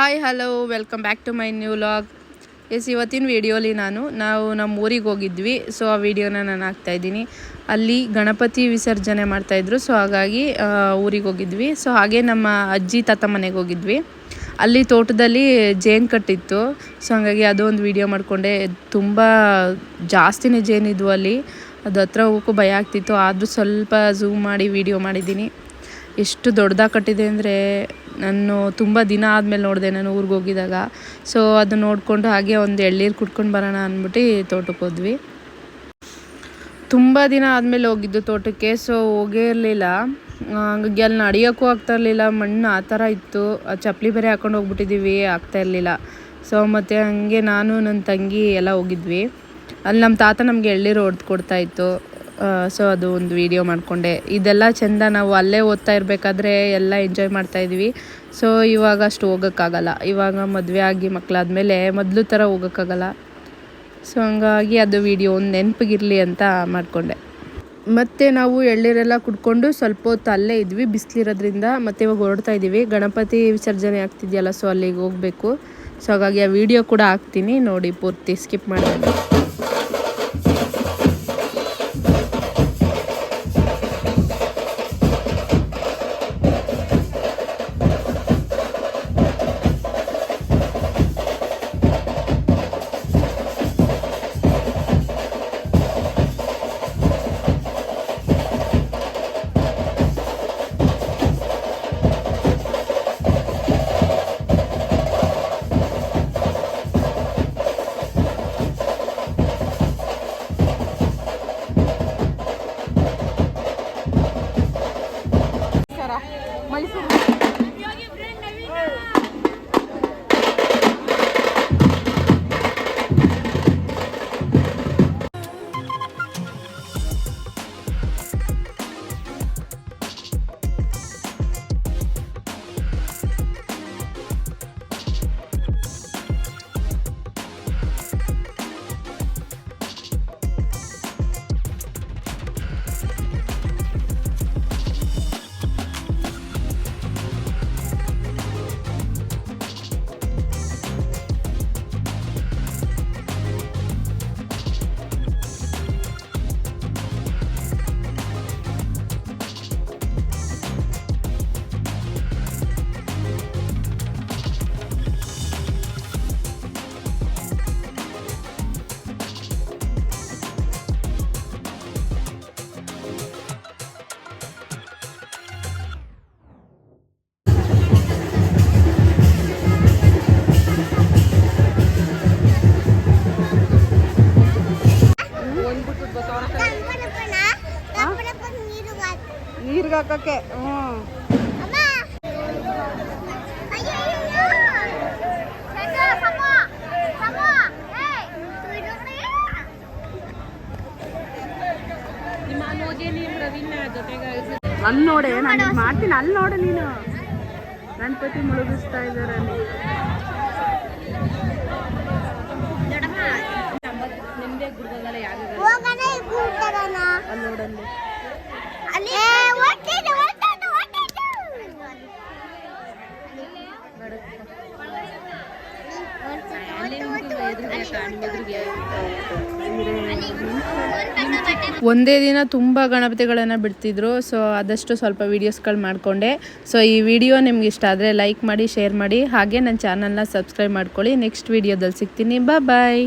Hi hello welcome back to my new vlog. ಇವತ್ತಿನ ವೀಡಿಯೋಲಿ ನಾವು ನಮ್ಮ ಊರಿಗೆ ಹೋಗಿದ್ವಿ. ಸೊ ಆ ವಿಡಿಯೋನ ನಾನು ಹಾಕ್ತಾಯಿದ್ದೀನಿ. ಅಲ್ಲಿ ಗಣಪತಿ ವಿಸರ್ಜನೆ ಮಾಡ್ತಾಯಿದ್ರು. ಸೊ ಹಾಗಾಗಿ ಊರಿಗೆ ಹೋಗಿದ್ವಿ. ಸೊ ಹಾಗೆ ನಮ್ಮ ಅಜ್ಜಿ ತಾತ ಮನೆಗೆ ಹೋಗಿದ್ವಿ. ಅಲ್ಲಿ ತೋಟದಲ್ಲಿ ಜೇನು ಕಟ್ಟಿತ್ತು. ಸೊ ಹಾಗಾಗಿ ಅದೊಂದು ವೀಡಿಯೋ ಮಾಡಿಕೊಂಡೆ. ತುಂಬ ಜಾಸ್ತಿನೇ ಜೇನಿದ್ವು ಅಲ್ಲಿ. ಅದು ಹತ್ರ ಹೋಗೋಕ್ಕೂ ಭಯ ಆಗ್ತಿತ್ತು. ಆದರೂ ಸ್ವಲ್ಪ ಝೂಮ್ ಮಾಡಿ ವೀಡಿಯೋ ಮಾಡಿದ್ದೀನಿ. ಎಷ್ಟು ದೊಡ್ಡದಾಗಿ ಕಟ್ಟಿದೆ ಅಂದರೆ ನಾನು ತುಂಬ ದಿನ ಆದಮೇಲೆ ನೋಡಿದೆ ನಾನು ಊರಿಗೆ ಹೋಗಿದ್ದಾಗ. ಸೊ ಅದು ನೋಡಿಕೊಂಡು ಹಾಗೆ ಒಂದು ಎಳ್ನೀರು ಕುಡ್ಕೊಂಡು ಬರೋಣ ಅಂದ್ಬಿಟ್ಟು ತೋಟಕ್ಕೆ ಹೋದ್ವಿ. ತುಂಬ ದಿನ ಆದಮೇಲೆ ಹೋಗಿದ್ದು ತೋಟಕ್ಕೆ. ಸೊ ಹೋಗೇ ಇರಲಿಲ್ಲ. ಹಂಗಾಗಿ ಅಲ್ಲಿ ನಡೆಯೋಕ್ಕೂ ಆಗ್ತಾಯಿರಲಿಲ್ಲ. ಮಣ್ಣು ಆ ಥರ ಇತ್ತು. ಚಪ್ಪಲಿ ಬೇರೆ ಹಾಕ್ಕೊಂಡು ಹೋಗ್ಬಿಟ್ಟಿದ್ದೀವಿ, ಆಗ್ತಾಯಿರಲಿಲ್ಲ. ಸೊ ಮತ್ತು ಹಾಗೆ ನಾನು ನನ್ನ ತಂಗಿ ಎಲ್ಲ ಹೋಗಿದ್ವಿ. ಅಲ್ಲಿ ನಮ್ಮ ತಾತ ನಮಗೆ ಎಳ್ನೀರು ಹೊಡೆದು ಕೊಡ್ತಾಯಿತ್ತು. ಸೊ ಅದು ಒಂದು ವೀಡಿಯೋ ಮಾಡಿಕೊಂಡೆ. ಇದೆಲ್ಲ ಚೆಂದ. ನಾವು ಅಲ್ಲೇ ಓದ್ತಾ ಇರಬೇಕಾದ್ರೆ ಎಲ್ಲ ಎಂಜಾಯ್ ಮಾಡ್ತಾಯಿದ್ವಿ. ಸೊ ಇವಾಗ ಅಷ್ಟು ಹೋಗೋಕ್ಕಾಗಲ್ಲ. ಇವಾಗ ಮದುವೆ ಆಗಿ ಮಕ್ಕಳಾದ್ಮೇಲೆ ಮೊದಲು ಥರ ಹೋಗೋಕ್ಕಾಗಲ್ಲ. ಸೊ ಹಂಗಾಗಿ ಅದು ವೀಡಿಯೋ ಒಂದು ನೆನಪಿಗಿರಲಿ ಅಂತ ಮಾಡಿಕೊಂಡೆ. ಮತ್ತು ನಾವು ಎಳ್ನೀರೆಲ್ಲ ಕುಡ್ಕೊಂಡು ಸ್ವಲ್ಪ ಹೊತ್ತು ಅಲ್ಲೇ ಇದ್ವಿ, ಬಿಸಿಲಿರೋದ್ರಿಂದ. ಮತ್ತು ಇವಾಗ ಹೊರಡ್ತಾ ಇದ್ದೀವಿ. ಗಣಪತಿ ವಿಸರ್ಜನೆ ಆಗ್ತಿದೆಯಲ್ಲ, ಸೊ ಅಲ್ಲಿಗೆ ಹೋಗಬೇಕು. ಸೊ ಹಾಗಾಗಿ ಆ ವಿಡಿಯೋ ಕೂಡ ಹಾಕ್ತೀನಿ ನೋಡಿ, ಪೂರ್ತಿ ಸ್ಕಿಪ್ ಮಾಡಿದೆ. ನೀರಿಗೆ ಹಾಕಕ್ಕೆ ಅಲ್ಲಿ ನೋಡೆ, ನಾನು ಮಾಡ್ತೀನಿ. ಅಲ್ಲಿ ನೋಡು ನೀನು, ಗಣಪತಿ ಮುಳುಗಿಸ್ತಾ ಇದ್ದಾರೆ ಅಲ್ಲಿ. ನಿಮ್ದೇ ಗುಡ್ಡದಲ್ಲ ಯಾರು ಅಲ್ಲಿ ನೋಡಲ್ಲಿ. ಒಂದೇ ದಿನ ತುಂಬ ಗಣಪತಿಗಳನ್ನು ಬಿಡ್ತಿದ್ರು. ಸೊ ಆದಷ್ಟು ಸ್ವಲ್ಪ ವೀಡಿಯೋಸ್ಗಳು ಮಾಡಿಕೊಂಡೆ. ಸೊ ಈ ವಿಡಿಯೋ ನಿಮ್ಗೆ ಇಷ್ಟ ಆದರೆ ಲೈಕ್ ಮಾಡಿ, ಶೇರ್ ಮಾಡಿ, ಹಾಗೆ ನನ್ನ ಚಾನಲ್ನ ಸಬ್ಸ್ಕ್ರೈಬ್ ಮಾಡ್ಕೊಳ್ಳಿ. ನೆಕ್ಸ್ಟ್ ವಿಡಿಯೋದಲ್ಲಿ ಸಿಗ್ತೀನಿ. ಬಾಯ್.